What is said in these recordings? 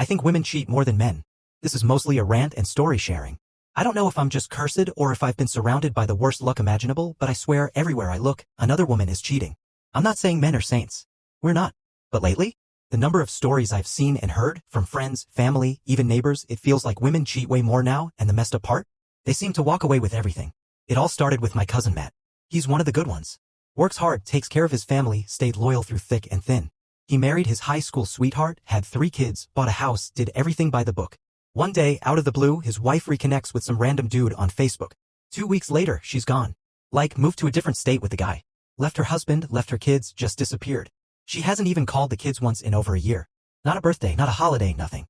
I think women cheat more than men. This is mostly a rant and story sharing. I don't know if I'm just cursed or if I've been surrounded by the worst luck imaginable, but I swear everywhere I look, another woman is cheating. I'm not saying men are saints. We're not. But lately, the number of stories I've seen and heard, from friends, family, even neighbors, it feels like women cheat way more now, and the messed up part? They seem to walk away with everything. It all started with my cousin Matt. He's one of the good ones. Works hard, takes care of his family, stayed loyal through thick and thin. He married his high school sweetheart, had 3 kids, bought a house, did everything by the book. One day, out of the blue, his wife reconnects with some random dude on Facebook. 2 weeks later, she's gone. Like, moved to a different state with the guy. Left her husband, left her kids, just disappeared. She hasn't even called the kids once in over a year. Not a birthday, not a holiday, nothing.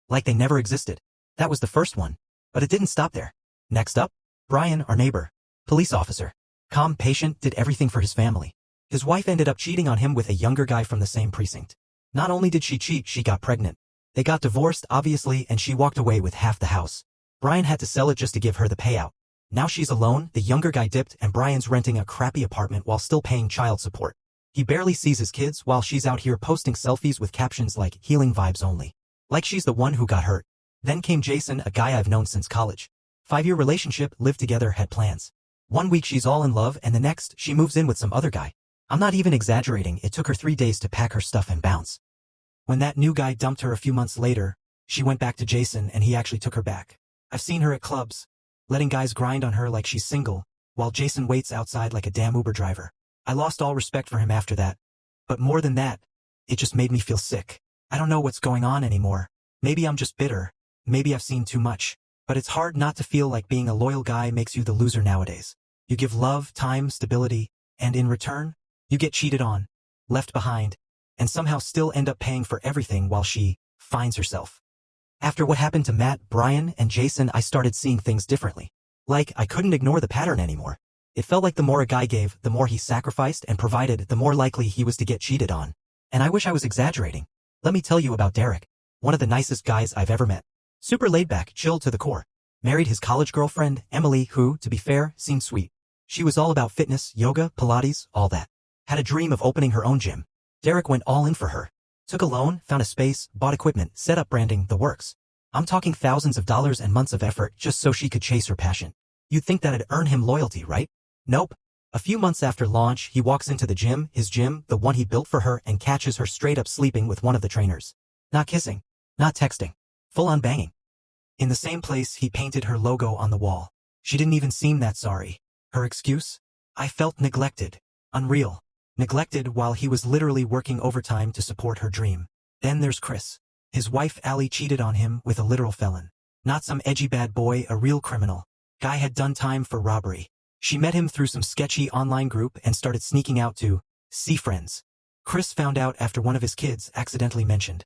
Like they never existed. That was the first one. But it didn't stop there. Next up, Brian, our neighbor. Police officer. Calm, patient, did everything for his family. His wife ended up cheating on him with a younger guy from the same precinct. Not only did she cheat, she got pregnant. They got divorced, obviously, and she walked away with half the house. Brian had to sell it just to give her the payout. Now she's alone, the younger guy dipped, and Brian's renting a crappy apartment while still paying child support. He barely sees his kids while she's out here posting selfies with captions like, healing vibes only. Like she's the one who got hurt. Then came Jason, a guy I've known since college. 5-year relationship, lived together, had plans. 1 week she's all in love, and the next, she moves in with some other guy. I'm not even exaggerating, it took her 3 days to pack her stuff and bounce. When that new guy dumped her a few months later, she went back to Jason and he actually took her back. I've seen her at clubs, letting guys grind on her like she's single, while Jason waits outside like a damn Uber driver. I lost all respect for him after that. But more than that, it just made me feel sick. I don't know what's going on anymore. Maybe I'm just bitter. Maybe I've seen too much. But it's hard not to feel like being a loyal guy makes you the loser nowadays. You give love, time, stability, and in return, you get cheated on, left behind, and somehow still end up paying for everything while she finds herself. After what happened to Matt, Brian, and Jason, I started seeing things differently. Like, I couldn't ignore the pattern anymore. It felt like the more a guy gave, the more he sacrificed and provided, the more likely he was to get cheated on. And I wish I was exaggerating. Let me tell you about Derek, one of the nicest guys I've ever met. Super laid back, chill to the core. Married his college girlfriend, Emily, who, to be fair, seemed sweet. She was all about fitness, yoga, Pilates, all that. Had a dream of opening her own gym. Derek went all in for her. Took a loan, found a space, bought equipment, set up branding, the works. I'm talking thousands of dollars and months of effort just so she could chase her passion. You'd think that'd earn him loyalty, right? Nope. A few months after launch, he walks into the gym, his gym, the one he built for her, and catches her straight up sleeping with one of the trainers. Not kissing. Not texting. Full-on banging. In the same place, he painted her logo on the wall. She didn't even seem that sorry. Her excuse? I felt neglected. Unreal. Neglected while he was literally working overtime to support her dream. Then there's Chris. His wife Allie cheated on him with a literal felon. Not some edgy bad boy, a real criminal. Guy had done time for robbery. She met him through some sketchy online group and started sneaking out to see friends. Chris found out after one of his kids accidentally mentioned.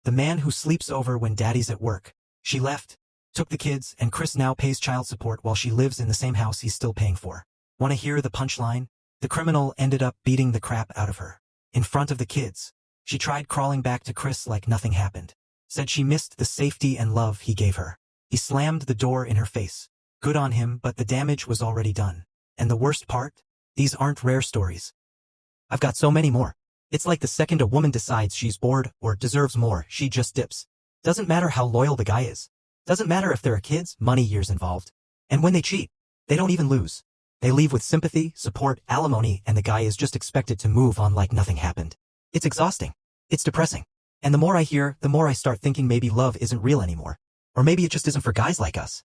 The man who sleeps over when daddy's at work. She left, took the kids, and Chris now pays child support while she lives in the same house he's still paying for. Want to hear the punchline? The criminal ended up beating the crap out of her. In front of the kids. She tried crawling back to Chris like nothing happened. Said she missed the safety and love he gave her. He slammed the door in her face. Good on him, but the damage was already done. And the worst part? These aren't rare stories. I've got so many more. It's like the second a woman decides she's bored or deserves more, she just dips. Doesn't matter how loyal the guy is. Doesn't matter if there are kids, money, years involved. And when they cheat, they don't even lose. They leave with sympathy, support, alimony, and the guy is just expected to move on like nothing happened. It's exhausting. It's depressing. And the more I hear, the more I start thinking maybe love isn't real anymore. Or maybe it just isn't for guys like us.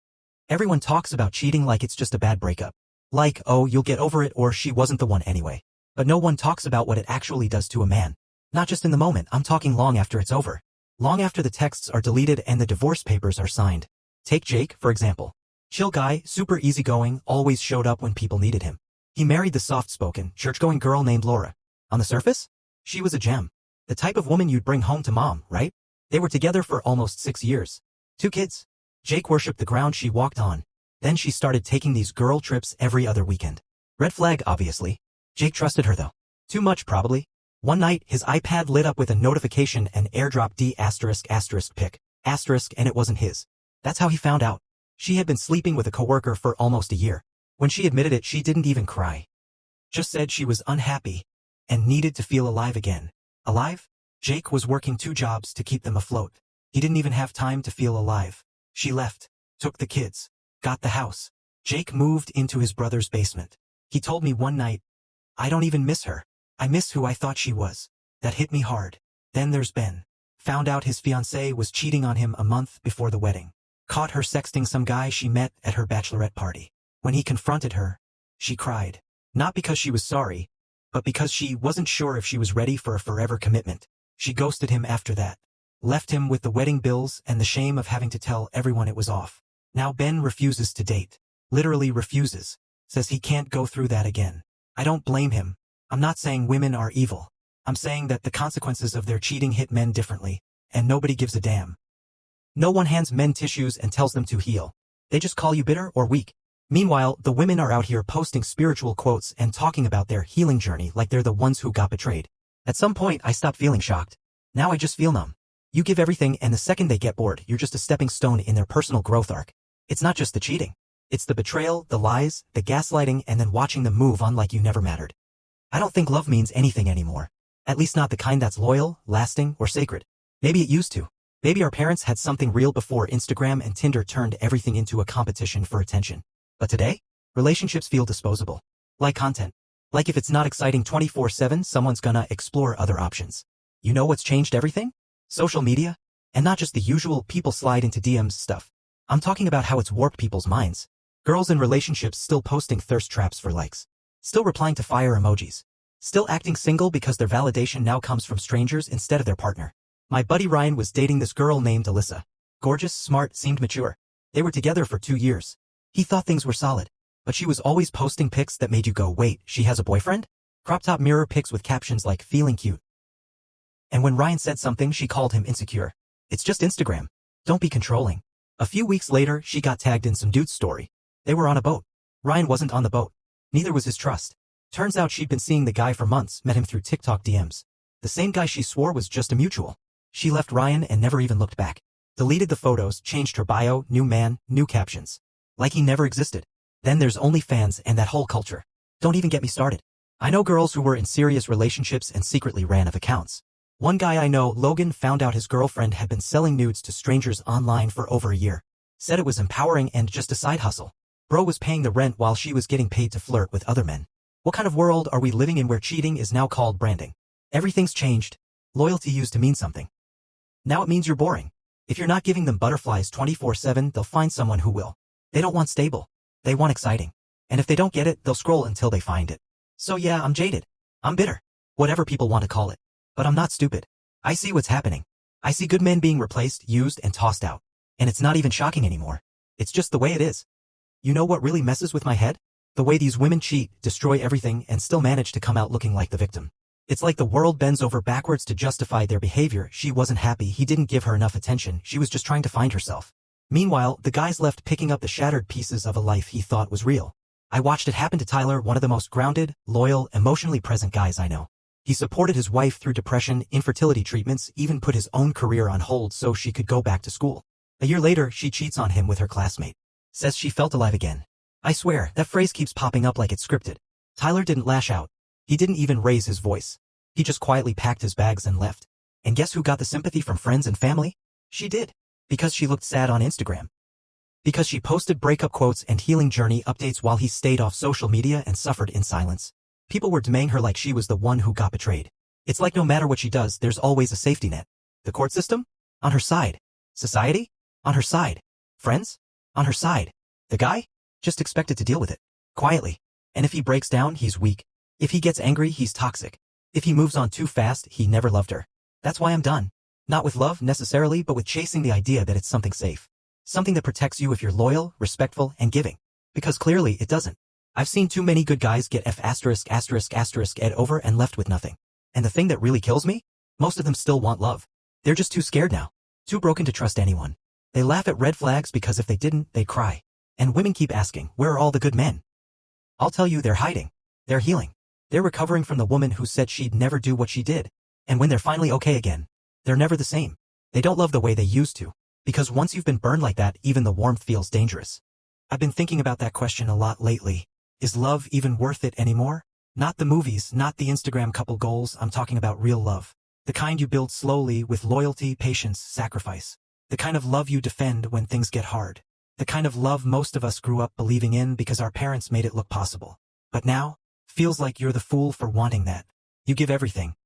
Everyone talks about cheating like it's just a bad breakup. Like, oh, you'll get over it, or she wasn't the one anyway. But no one talks about what it actually does to a man. Not just in the moment, I'm talking long after it's over. Long after the texts are deleted and the divorce papers are signed. Take Jake, for example. Chill guy, super easygoing, always showed up when people needed him. He married the soft-spoken, church-going girl named Laura. On the surface, she was a gem. The type of woman you'd bring home to mom, right? They were together for almost 6 years. 2 kids. Jake worshipped the ground she walked on. Then she started taking these girl trips every other weekend. Red flag, obviously. Jake trusted her though. Too much, probably. One night, his iPad lit up with a notification and airdrop D*** pic. Asterisk, and it wasn't his. That's how he found out. She had been sleeping with a coworker for almost a year. When she admitted it, she didn't even cry. Just said she was unhappy and needed to feel alive again. Alive? Jake was working 2 jobs to keep them afloat. He didn't even have time to feel alive. She left, took the kids, got the house. Jake moved into his brother's basement. He told me one night, "I don't even miss her. I miss who I thought she was." That hit me hard. Then there's Ben. Found out his fiancée was cheating on him a month before the wedding. Caught her sexting some guy she met at her bachelorette party. When he confronted her, she cried. Not because she was sorry, but because she wasn't sure if she was ready for a forever commitment. She ghosted him after that. Left him with the wedding bills and the shame of having to tell everyone it was off. Now Ben refuses to date. Literally refuses. Says he can't go through that again. I don't blame him. I'm not saying women are evil. I'm saying that the consequences of their cheating hit men differently, and nobody gives a damn. No one hands men tissues and tells them to heal. They just call you bitter or weak. Meanwhile, the women are out here posting spiritual quotes and talking about their healing journey like they're the ones who got betrayed. At some point, I stopped feeling shocked. Now I just feel numb. You give everything, and the second they get bored, you're just a stepping stone in their personal growth arc. It's not just the cheating. It's the betrayal, the lies, the gaslighting, and then watching them move on like you never mattered. I don't think love means anything anymore. At least not the kind that's loyal, lasting, or sacred. Maybe it used to. Maybe our parents had something real before Instagram and Tinder turned everything into a competition for attention. But today, relationships feel disposable. Like content. Like if it's not exciting 24/7, someone's gonna explore other options. You know what's changed everything? Social media. And not just the usual people slide into DMs stuff. I'm talking about how it's warped people's minds. Girls in relationships still posting thirst traps for likes. Still replying to fire emojis. Still acting single because their validation now comes from strangers instead of their partner. My buddy Ryan was dating this girl named Alyssa. Gorgeous, smart, seemed mature. They were together for 2 years. He thought things were solid. But she was always posting pics that made you go, wait, she has a boyfriend? Crop top mirror pics with captions like feeling cute. And when Ryan said something, she called him insecure. It's just Instagram. Don't be controlling. A few weeks later, she got tagged in some dude's story. They were on a boat. Ryan wasn't on the boat. Neither was his trust. Turns out she'd been seeing the guy for months, met him through TikTok DMs. The same guy she swore was just a mutual. She left Ryan and never even looked back. Deleted the photos, changed her bio, new man, new captions. Like he never existed. Then there's OnlyFans and that whole culture. Don't even get me started. I know girls who were in serious relationships and secretly ran of accounts. One guy I know, Logan, found out his girlfriend had been selling nudes to strangers online for over a year. Said it was empowering and just a side hustle. Bro was paying the rent while she was getting paid to flirt with other men. What kind of world are we living in where cheating is now called branding? Everything's changed. Loyalty used to mean something. Now it means you're boring. If you're not giving them butterflies 24/7, they'll find someone who will. They don't want stable. They want exciting. And if they don't get it, they'll scroll until they find it. So yeah, I'm jaded. I'm bitter. Whatever people want to call it. But I'm not stupid. I see what's happening. I see good men being replaced, used, and tossed out. And it's not even shocking anymore. It's just the way it is. You know what really messes with my head? The way these women cheat, destroy everything, and still manage to come out looking like the victim. It's like the world bends over backwards to justify their behavior. She wasn't happy, he didn't give her enough attention, she was just trying to find herself. Meanwhile, the guy's left picking up the shattered pieces of a life he thought was real. I watched it happen to Tyler, one of the most grounded, loyal, emotionally present guys I know. He supported his wife through depression, infertility treatments, even put his own career on hold so she could go back to school. A year later, she cheats on him with her classmate. Says she felt alive again. I swear, that phrase keeps popping up like it's scripted. Tyler didn't lash out. He didn't even raise his voice. He just quietly packed his bags and left. And guess who got the sympathy from friends and family? She did. Because she looked sad on Instagram. Because she posted breakup quotes and healing journey updates while he stayed off social media and suffered in silence. People were demeaning her like she was the one who got betrayed. It's like no matter what she does, there's always a safety net. The court system? On her side. Society? On her side. Friends? On her side. The guy? Just expected to deal with it. Quietly. And if he breaks down, he's weak. If he gets angry, he's toxic. If he moves on too fast, he never loved her. That's why I'm done. Not with love necessarily, but with chasing the idea that it's something safe. Something that protects you if you're loyal, respectful, and giving. Because clearly it doesn't. I've seen too many good guys get ed over and left with nothing. And the thing that really kills me? Most of them still want love. They're just too scared now. Too broken to trust anyone. They laugh at red flags because if they didn't, they'd cry. And women keep asking, where are all the good men? I'll tell you, they're hiding. They're healing. They're recovering from the woman who said she'd never do what she did. And when they're finally okay again, they're never the same. They don't love the way they used to. Because once you've been burned like that, even the warmth feels dangerous. I've been thinking about that question a lot lately. Is love even worth it anymore? Not the movies, not the Instagram couple goals, I'm talking about real love. The kind you build slowly with loyalty, patience, sacrifice. The kind of love you defend when things get hard. The kind of love most of us grew up believing in because our parents made it look possible. But now, feels like you're the fool for wanting that. You give everything.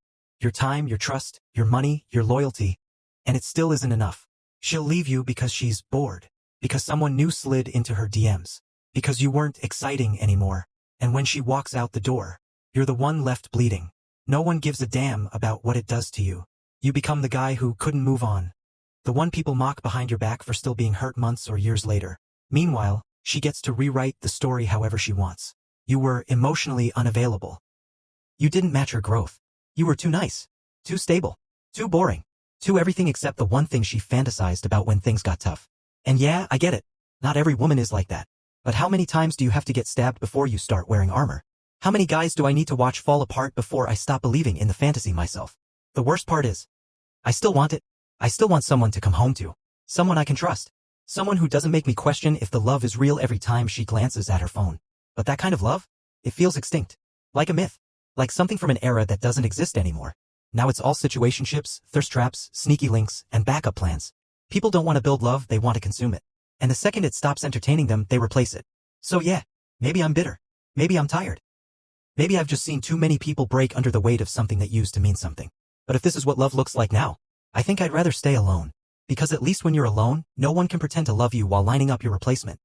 Your time, your trust, your money, your loyalty. And it still isn't enough. She'll leave you because she's bored. Because someone new slid into her DMs. Because you weren't exciting anymore. And when she walks out the door, you're the one left bleeding. No one gives a damn about what it does to you. You become the guy who couldn't move on. The one people mock behind your back for still being hurt months or years later. Meanwhile, she gets to rewrite the story however she wants. You were emotionally unavailable. You didn't match her growth. You were too nice. Too stable. Too boring. Too everything except the one thing she fantasized about when things got tough. And yeah, I get it. Not every woman is like that. But how many times do you have to get stabbed before you start wearing armor? How many guys do I need to watch fall apart before I stop believing in the fantasy myself? The worst part is, I still want it. I still want someone to come home to. Someone I can trust. Someone who doesn't make me question if the love is real every time she glances at her phone. But that kind of love? It feels extinct. Like a myth. Like something from an era that doesn't exist anymore. Now it's all situationships, thirst traps, sneaky links, and backup plans. People don't want to build love, they want to consume it. And the second it stops entertaining them, they replace it. So yeah, maybe I'm bitter. Maybe I'm tired. Maybe I've just seen too many people break under the weight of something that used to mean something. But if this is what love looks like now, I think I'd rather stay alone. Because at least when you're alone, no one can pretend to love you while lining up your replacement.